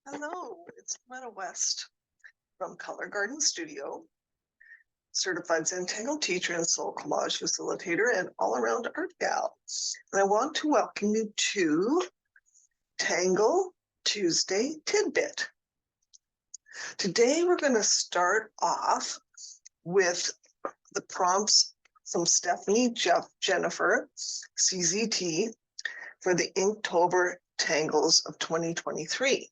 Hello, it's Loretta West from Color Garden Studio, certified Zentangle teacher and soul collage facilitator and all-around art gal. And I want to welcome you to Tangle Tuesday Tidbit. Today we're going to start off with the prompts from Stephanie Jennifer, CZT, for the Inktober Tangles of 2023.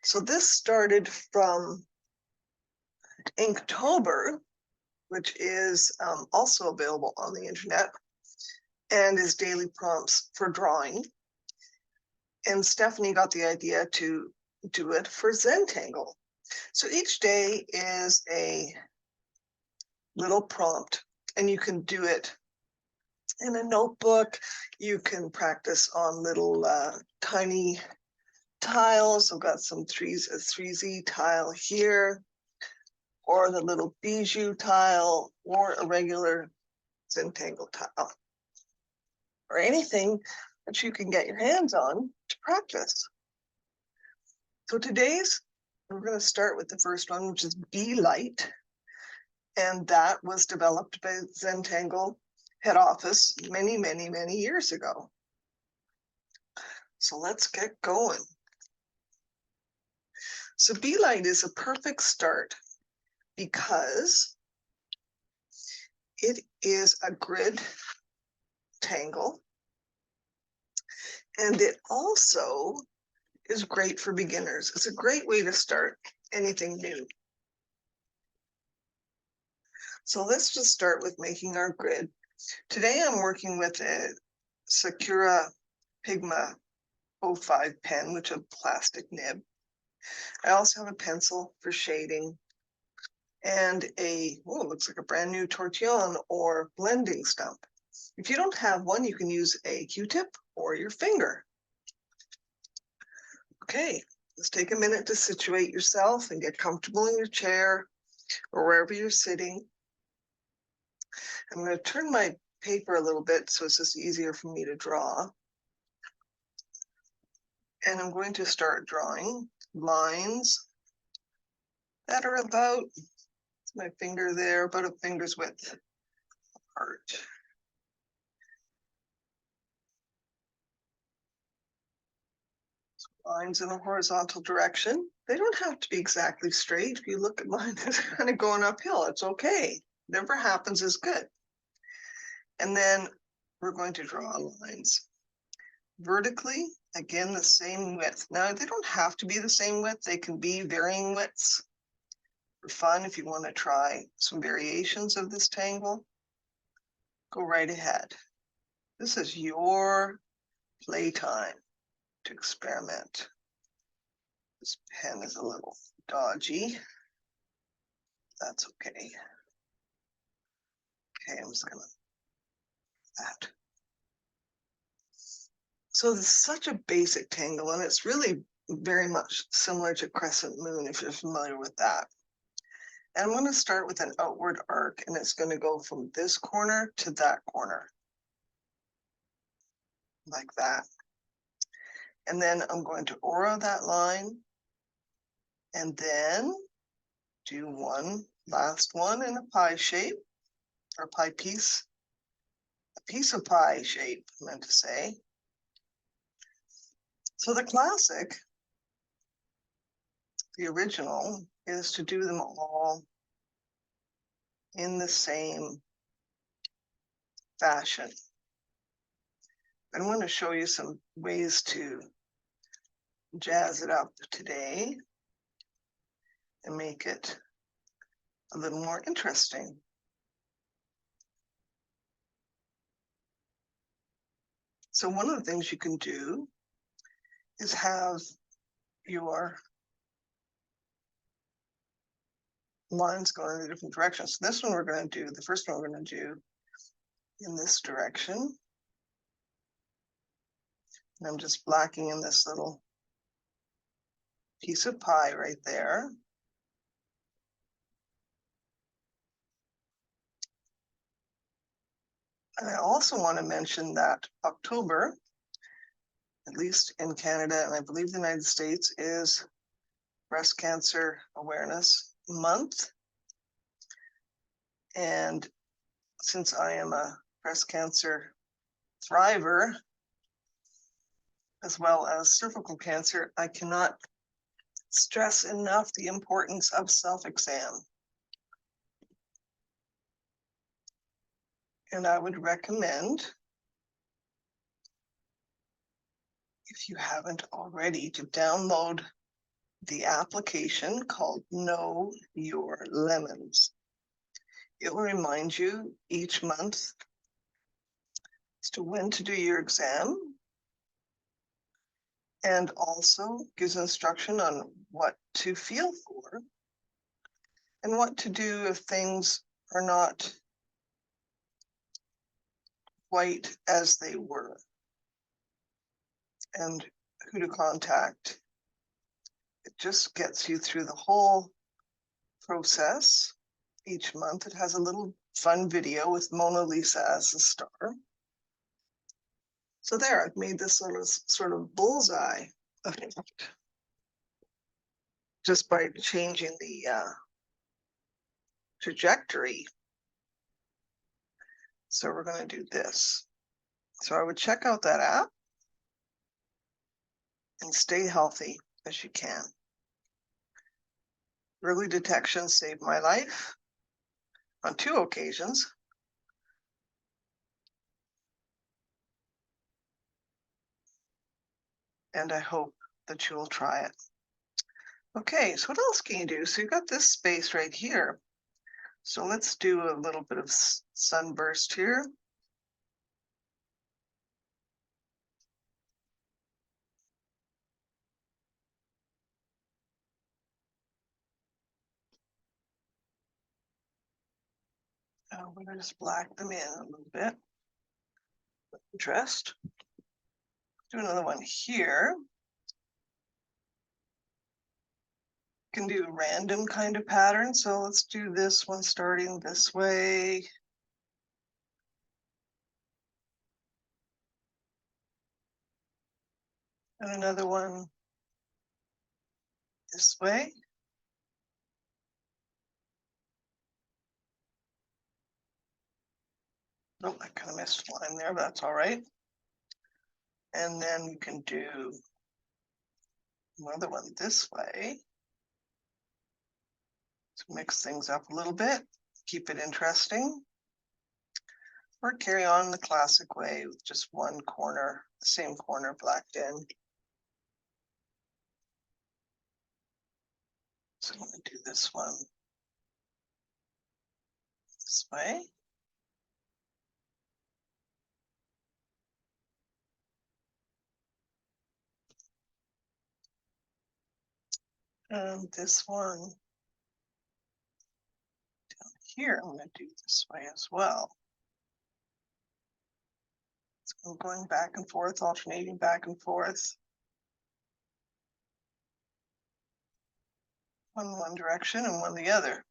So this started from Inktober, which is also available on the internet and is daily prompts for drawing. And Stephanie got the idea to do it for Zentangle. So each day is a little prompt, and you can do it in a notebook. You can practice on little tiny tiles. I've got some a 3Z tile here, or the little bijou tile, or a regular Zentangle tile, or anything that you can get your hands on to practice. So we're going to start with the first one, which is Beelight, and that was developed by Zentangle head office many, many, many years ago. So let's get going. So Beelight is a perfect start because it is a grid tangle, and it also is great for beginners. It's a great way to start anything new. So let's just start with making our grid. Today I'm working with a Sakura Pigma 05 pen, which is a plastic nib. I also have a pencil for shading and it looks like a brand new tortillon or blending stump. If you don't have one, you can use a Q-tip or your finger. Okay, let's take a minute to situate yourself and get comfortable in your chair or wherever you're sitting. I'm going to turn my paper a little bit so it's just easier for me to draw. And I'm going to start drawing lines that are about, my finger there, about a finger's width apart. Lines in a horizontal direction. They don't have to be exactly straight. If you look at mine, it's kind of going uphill. It's okay. Whatever happens is good. And then we're going to draw lines vertically, again, the same width. Now, they don't have to be the same width. They can be varying widths. For fun, if you want to try some variations of this tangle, go right ahead. This is your playtime to experiment. This pen is a little dodgy. That's okay. Okay, I'm just gonna that. So this is such a basic tangle, and it's really very much similar to crescent moon, if you're familiar with that. And I'm going to start with an outward arc, and it's going to go from this corner to that corner, like that. And then I'm going to aura that line, and then do one last one in a pie shape, or pie piece, a piece of pie shape, I meant to say. So the classic, the original, is to do them all in the same fashion. I want to show you some ways to jazz it up today and make it a little more interesting. So one of the things you can do is have your lines going in a different direction. So this one we're going to do, the first one we're going to do in this direction. And I'm just blacking in this little piece of pie right there. And I also want to mention that October at least in Canada, and I believe the United States, is Breast Cancer Awareness Month. And since I am a breast cancer thriver, as well as cervical cancer, I cannot stress enough the importance of self-exam. And I would recommend, if you haven't already, to download the application called Know Your Lemons. It will remind you each month as to when to do your exam, and also gives instruction on what to feel for and what to do if things are not quite as they were, and who to contact. It just gets you through the whole process. Each month it has a little fun video with Mona Lisa as the star. So there, I've made this sort of bullseye effect just by changing the trajectory. So we're going to do this. So I would check out that app and stay healthy as you can. Early detection saved my life on 2 occasions. And I hope that you will try it. Okay, so what else can you do? So you've got this space right here. So let's do a little bit of sunburst here. We're going to just black them in a little bit. Dressed. Do another one here. You can do a random kind of pattern. So let's do this one starting this way. And another one this way. Oh, I kind of missed a line there, but that's all right. And then we can do another one this way. To mix things up a little bit, keep it interesting. Or carry on the classic way with just one corner, the same corner blacked in. So I'm going to do this one this way. And this one down here, I'm going to do this way as well. So I'm going back and forth, alternating back and forth. One direction and one the other.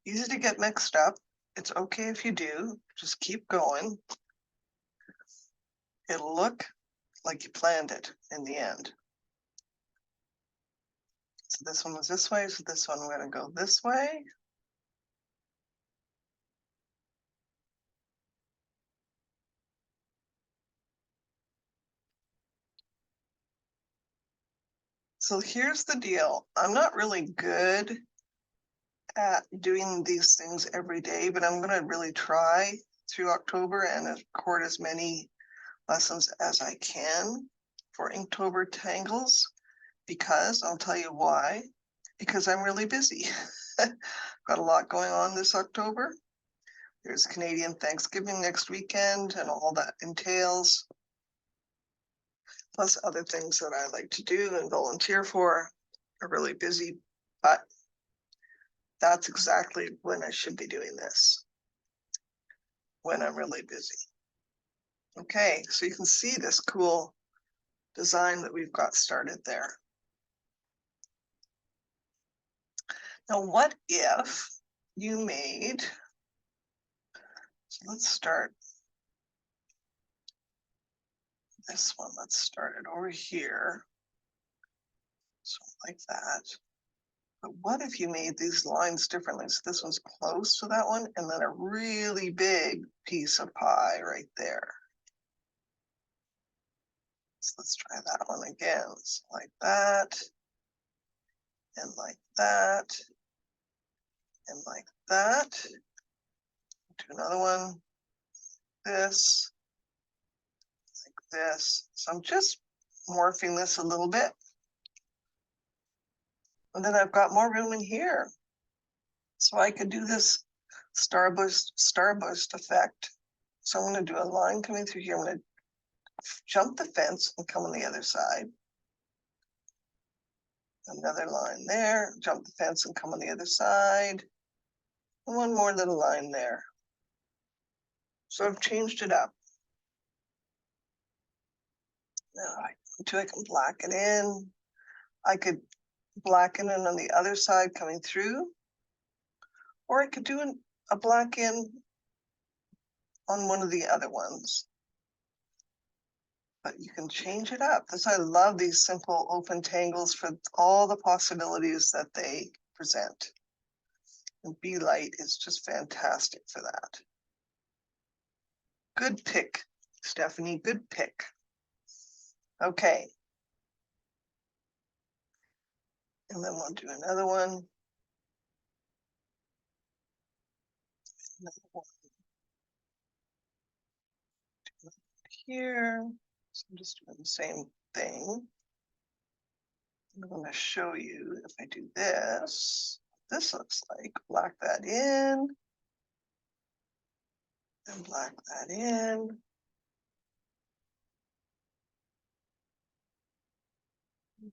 Easy to get mixed up. It's okay if you do, just keep going. It'll look like you planned it in the end. So this one was this way, so this one we're going to go this way. So here's the deal. I'm not really good at doing these things every day, but I'm going to really try through October and record as many lessons as I can for Inktober Tangles, because I'll tell you why. Because I'm really busy. Got a lot going on this October. There's Canadian Thanksgiving next weekend and all that entails, plus other things that I like to do and volunteer for. Are really busy, but that's exactly when I should be doing this, when I'm really busy. Okay, so you can see this cool design that we've got started there. Now, what if you made, so let's start this one, let's start it over here. So like that. But what if you made these lines differently? So this one's close to that one, and then a really big piece of pie right there. So let's try that one again. So like that, and like that, and like that. Do another one. This, like this. So I'm just morphing this a little bit. And then I've got more room in here. So I could do this starburst effect. So I'm going to do a line coming through here. I'm going to jump the fence and come on the other side. Another line there, jump the fence and come on the other side. And one more little line there. So I've changed it up. Now I can black it in. I could blacken it on the other side coming through. Or I could do a black in on one of the other ones. But you can change it up. That's why I love these simple open tangles for all the possibilities that they present. And Beelight is just fantastic for that. Good pick, Stephanie, good pick. Okay. And then we'll do another one. Another one here. So I'm just doing the same thing. I'm going to show you if I do this, what this looks like. Black that in. And black that in.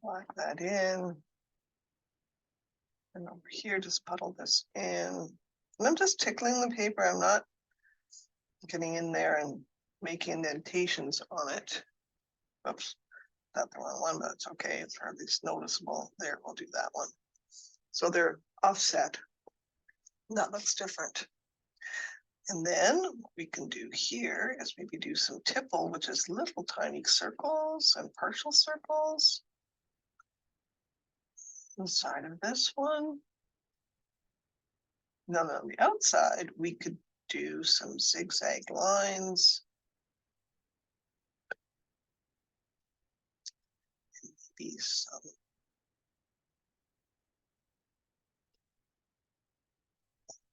Black that in. And over here, just puddle this in. And I'm just tickling the paper. I'm not getting in there and making indentations on it. Oops, not the wrong one, but it's okay. It's hardly noticeable. There, we'll do that one. So they're offset. That looks different. And then what we can do here is maybe do some tipple, which is little tiny circles and partial circles inside of this one. Then on the outside, we could do some zigzag lines. And maybe some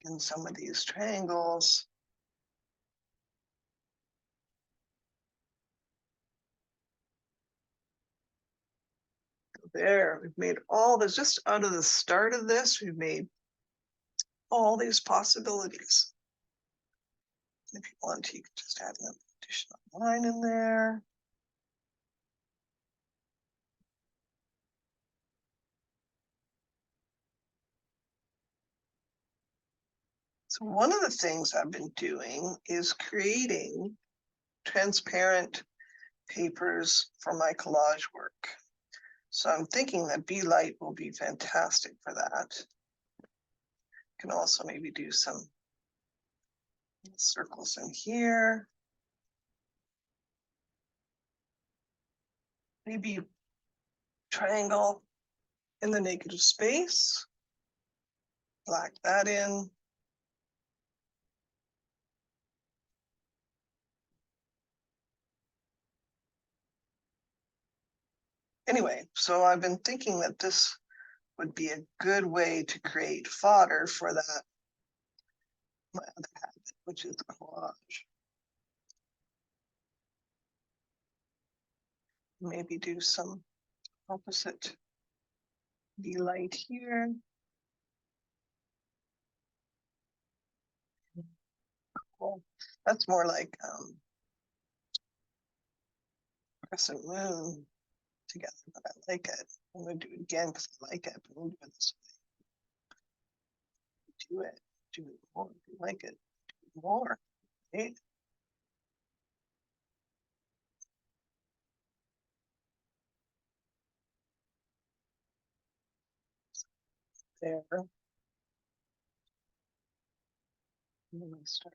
in some of these triangles. There, we've made all this, just out of the start of this, we've made all these possibilities. If you want to, you can just add an additional line in there. So one of the things I've been doing is creating transparent papers for my collage work. So I'm thinking that Beelight will be fantastic for that. Can also maybe do some circles in here. Maybe triangle in the negative space. Black that in. Anyway, so I've been thinking that this would be a good way to create fodder for that, my other habit, which is collage. Maybe do some opposite Beelight here. Cool. That's more like crescent moon together, but I like it. I'm going to do it again because I like it, but we'll do it this way. Do it more. If you like it, do it more. Okay. There. And then I start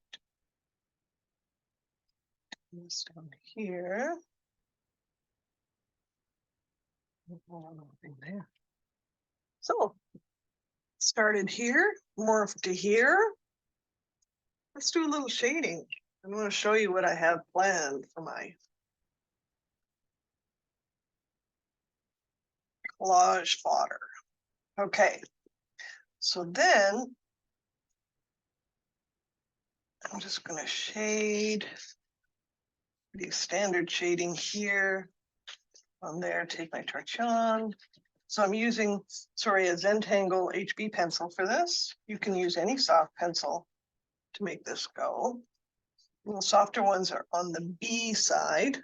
this down here. There. So, started here, morphed to here. Let's do a little shading. I'm going to show you what I have planned for my collage fodder. Okay, so then I'm just going to shade, do standard shading here, on there, take my torchon. So I'm using, sorry, a Zentangle HB pencil for this. You can use any soft pencil to make this go. The softer ones are on the B side.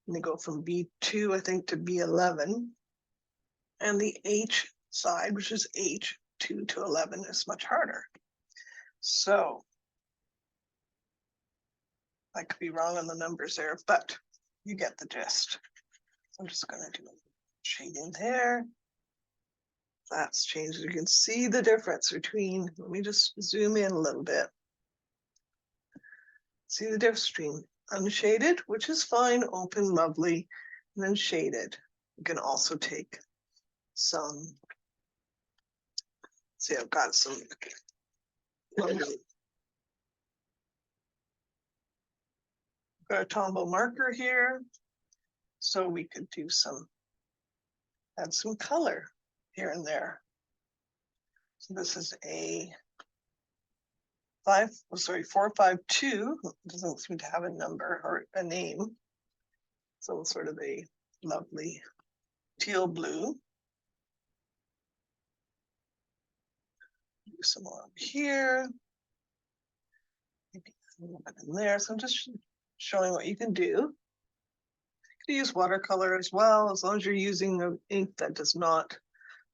And they go from B2, I think, to B11. And the H side, which is H2 to 11, is much harder. So I could be wrong on the numbers there, but you get the gist. I'm just going to do a shade in there. That's changed. You can see the difference between, let me just zoom in a little bit. See the difference between unshaded, which is fine, open, lovely, and then shaded. You can also take some, see, I've got some got a Tombow marker here. So we could do add some color here and there. So this is a 452. It doesn't seem to have a number or a name. So sort of a lovely teal blue. Do some more up here. Maybe a little bit in there. So I'm just showing what you can do. You can use watercolor as well, as long as you're using an ink that does not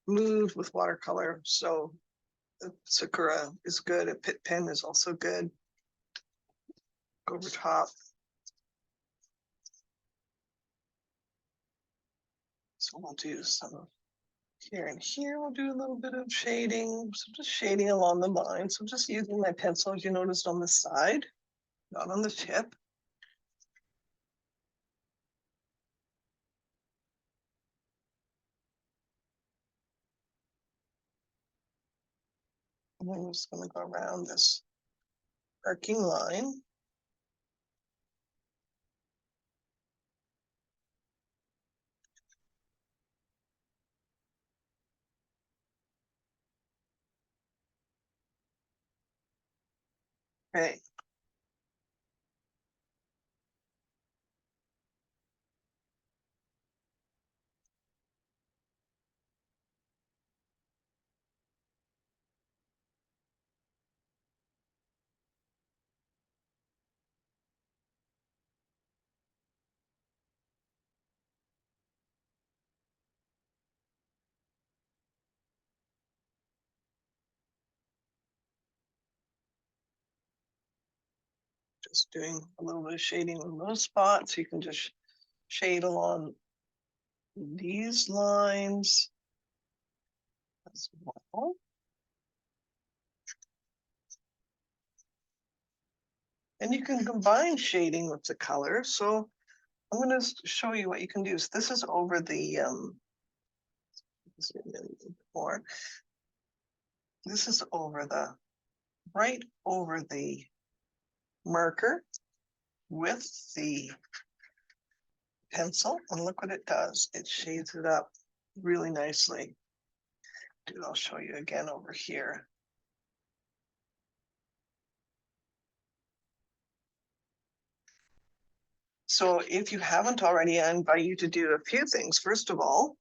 move with watercolor. So the Sakura is good. A Pit pen is also good. Go over top. So we'll do some here and here. We'll do a little bit of shading. So just shading along the line. So just using my pencil, as you noticed, on the side, not on the tip. And I'm just going to go around this arcing line. Okay. Just doing a little bit of shading on those spots. You can just shade along these lines as well. And you can combine shading with the color. So I'm going to show you what you can do. So this is over the this is over the right over the marker with the pencil, and look what it does. It shades it up really nicely. Dude, I'll show you again over here. So if you haven't already, I invite you to do a few things. First of all,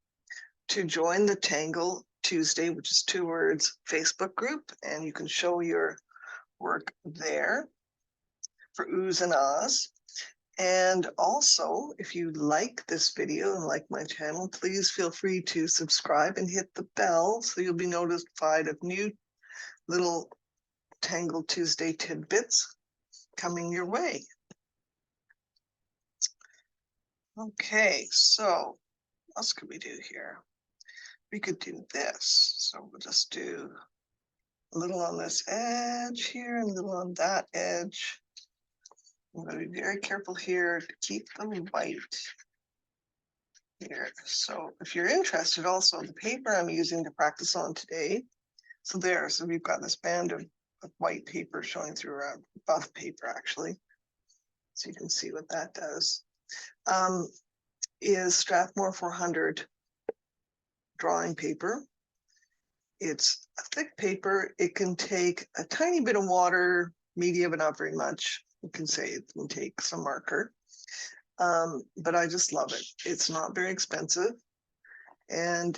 to join the Tangle Tuesday, which is 2 words, Facebook group, and you can show your work there for oohs and ahs. And also, if you like this video and like my channel, please feel free to subscribe and hit the bell so you'll be notified of new little Tangle Tuesday tidbits coming your way. Okay, so what else could we do here? We could do this. So we'll just do a little on this edge here and a little on that edge. I'm going to be very careful here to keep them white. here. So if you're interested, also the paper I'm using to practice on today. So we've got this band of white paper showing through buff paper actually. So you can see what that does. Is Strathmore 400 drawing paper. It's a thick paper. It can take a tiny bit of water, media, but not very much. You can say it can take some marker. But I just love it. It's not very expensive. And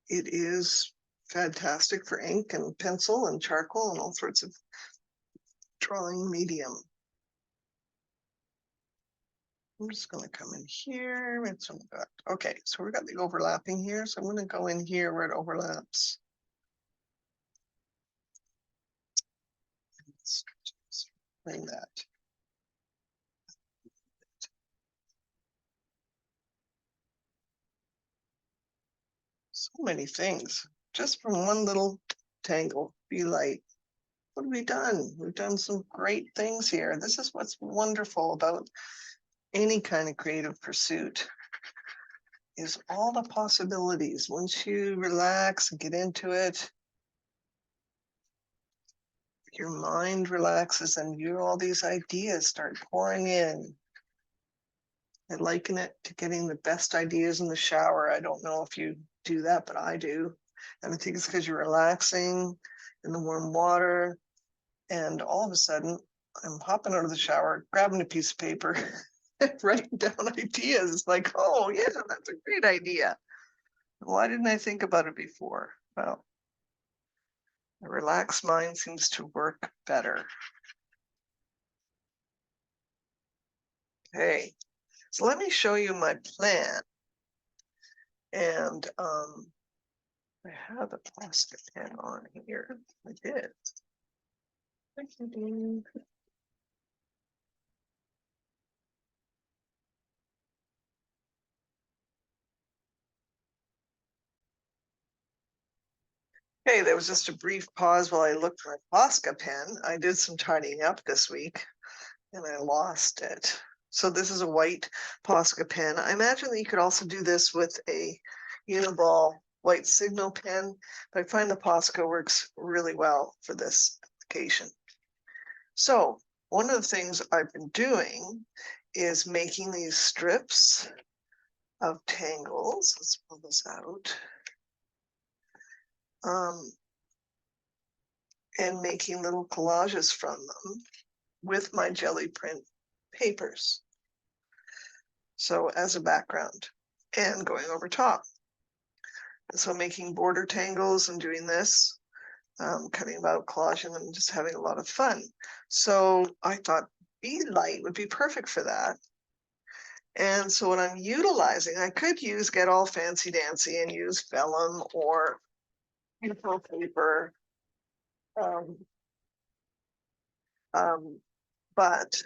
it is fantastic for ink and pencil and charcoal and all sorts of drawing medium. I'm just going to come in here. Okay, so we've got the overlapping here. So I'm going to go in here where it overlaps. Let's bring that. So many things just from one little Tangle Beelight. What have we done? We've done some great things here. This is what's wonderful about any kind of creative pursuit, is all the possibilities. Once you relax and get into it, your mind relaxes and all these ideas start pouring in. I liken it to getting the best ideas in the shower. I don't know if you do that, but I do. And I think it's because you're relaxing in the warm water. And all of a sudden, I'm hopping out of the shower, grabbing a piece of paper, writing down ideas. It's like, oh, yeah, that's a great idea. Why didn't I think about it before? Well, a relaxed mind seems to work better. Okay, so let me show you my plan. And I have a plastic pen on here. I did. Thank you, Dean. Okay, there was just a brief pause while I looked for my Posca pen. I did some tidying up this week and I lost it. So this is a white Posca pen. I imagine that you could also do this with a Uniball white signal pen, but I find the Posca works really well for this application. So one of the things I've been doing is making these strips of tangles. Let's pull this out. And making little collages from them with my jelly print papers. So as a background and going over top. And so making border tangles and doing this, cutting them out, collaging them, just having a lot of fun. So I thought Beelight would be perfect for that. And so what I'm utilizing, I could get all fancy dancy and use vellum or beautiful paper. But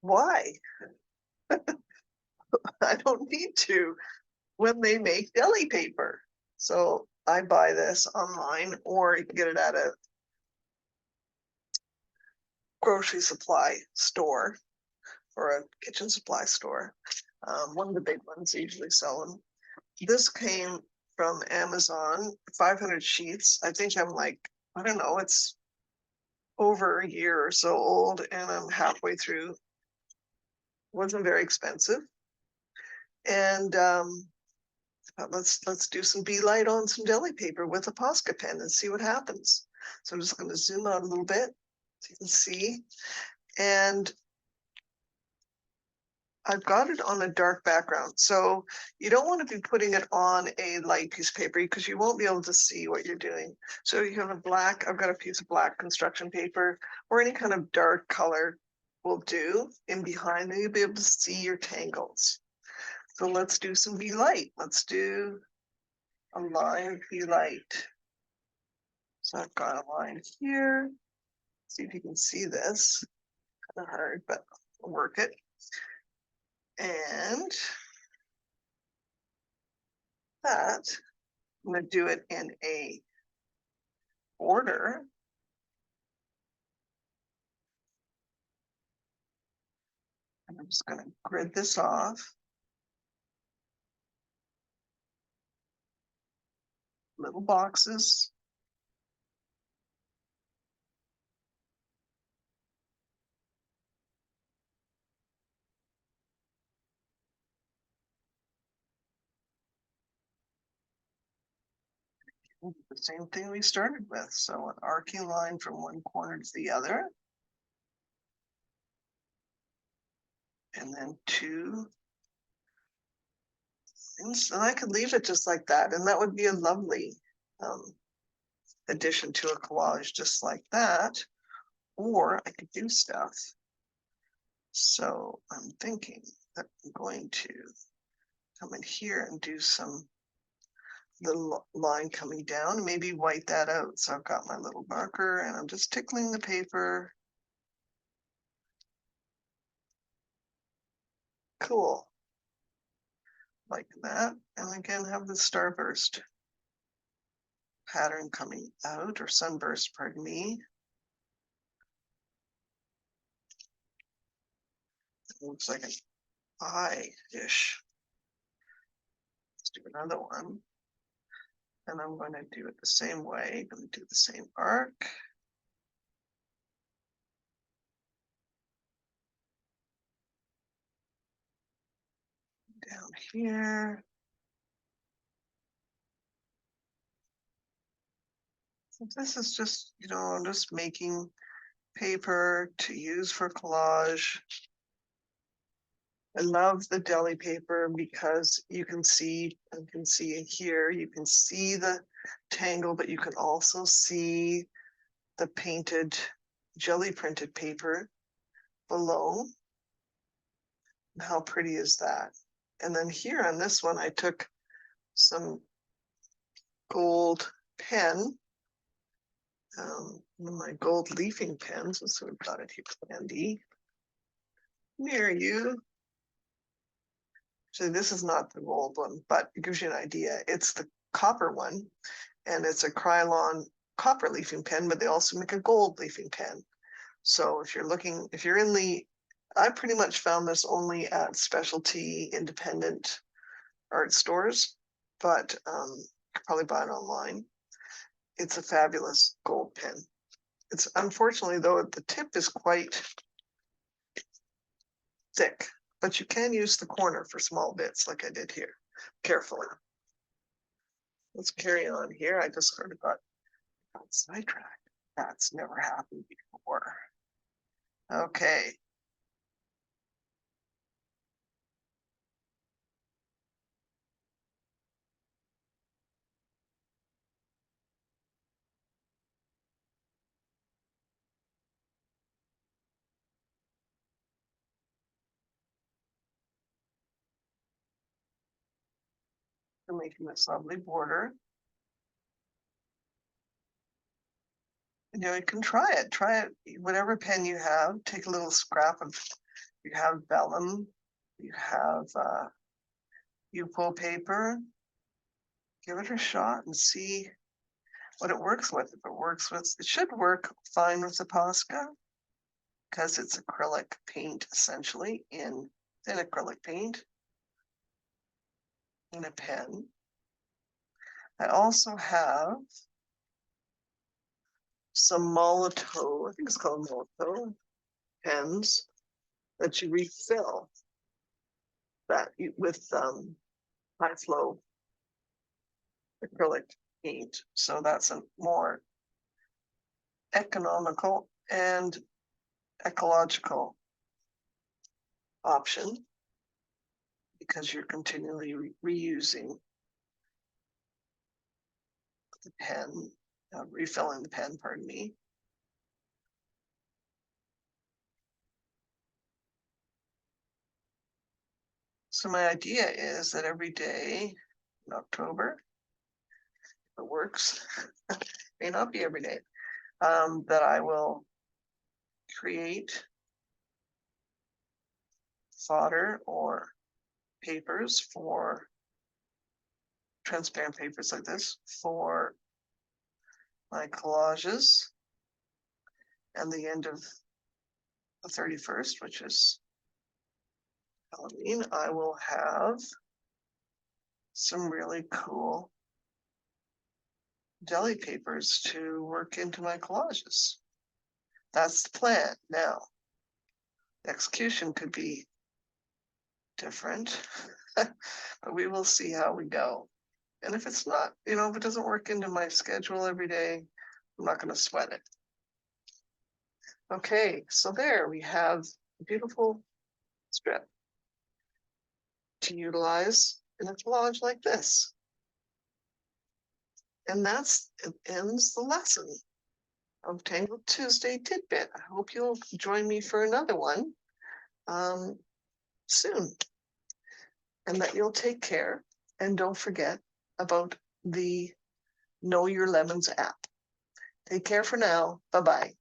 why? I don't need to when they make deli paper. So I buy this online, or you can get it at a grocery supply store or a kitchen supply store. One of the big ones usually sell them. This came from Amazon, 500 sheets. I think I'm like, I don't know, it's over a year or so old, and I'm halfway through. Wasn't very expensive. And let's do some Beelight on some deli paper with a Posca pen and see what happens. So I'm just going to zoom out a little bit so you can see. And I've got it on a dark background. So you don't want to be putting it on a light piece of paper because you won't be able to see what you're doing. So you have a black, I've got a piece of black construction paper or any kind of dark color will do. In behind there, you'll be able to see your tangles. So let's do some Beelight. Let's do a line Beelight. So I've got a line here. See if you can see this. Kind of hard, but I'll work it. And that, I'm going to do it in a order. And I'm just going to grid this off. little boxes. The same thing we started with. So an arcing line from one corner to the other. And then two. And I could leave it just like that. And that would be a lovely addition to a collage just like that. Or I could do stuff. So I'm thinking that I'm going to come in here and do some little line coming down, maybe white that out. So I've got my little marker and I'm just tickling the paper. Cool. Like that. And again, have the starburst pattern coming out, or sunburst, pardon me. It looks like an eye-ish. Let's do another one. And I'm going to do it the same way. I'm going to do the same arc. Down here. So this is just, I'm just making paper to use for collage. I love the deli paper because you can see here, you can see the tangle, but you can also see the painted jelly printed paper below. How pretty is that? And then here on this one, I took some gold pen, one of my gold leafing pens. So we've got it here handy. Near you. So this is not the gold one, but it gives you an idea. It's the copper one, and it's a Krylon copper leafing pen, but they also make a gold leafing pen. So if you're in the, I pretty much found this only at specialty independent art stores, but you could probably buy it online. It's a fabulous gold pen. It's unfortunately though, the tip is quite thick, but you can use the corner for small bits like I did here, carefully. Let's carry on here. I just sort of got sidetracked. That's never happened before. Okay. I'm making this lovely border. You can try it, whatever pen you have, take a little scrap of, you have vellum, you have Yupo paper, give it a shot and see what it works with. If it works with, it should work fine with the Posca because it's acrylic paint essentially in thin acrylic paint in a pen. I also have some Molotow, I think it's called Molotow pens that you refill that with high flow acrylic paint. So that's a more economical and ecological option because you're continually reusing the pen, refilling the pen, pardon me. So my idea is that every day in October, if it works, may not be every day, that I will create fodder or papers for transparent papers like this for my collages, and the end of the 31st, which is Halloween, I will have some really cool jelly papers to work into my collages. That's the plan. Now, the execution could be different, but we will see how we go. And if it's not, if it doesn't work into my schedule every day, I'm not going to sweat it. Okay, so there we have a beautiful strip to utilize in a collage like this. And it ends the lesson of Tangle Tuesday Tidbit. I hope you'll join me for another one soon, and that you'll take care, and don't forget about the Know Your Lemons app. Take care for now. Bye-bye.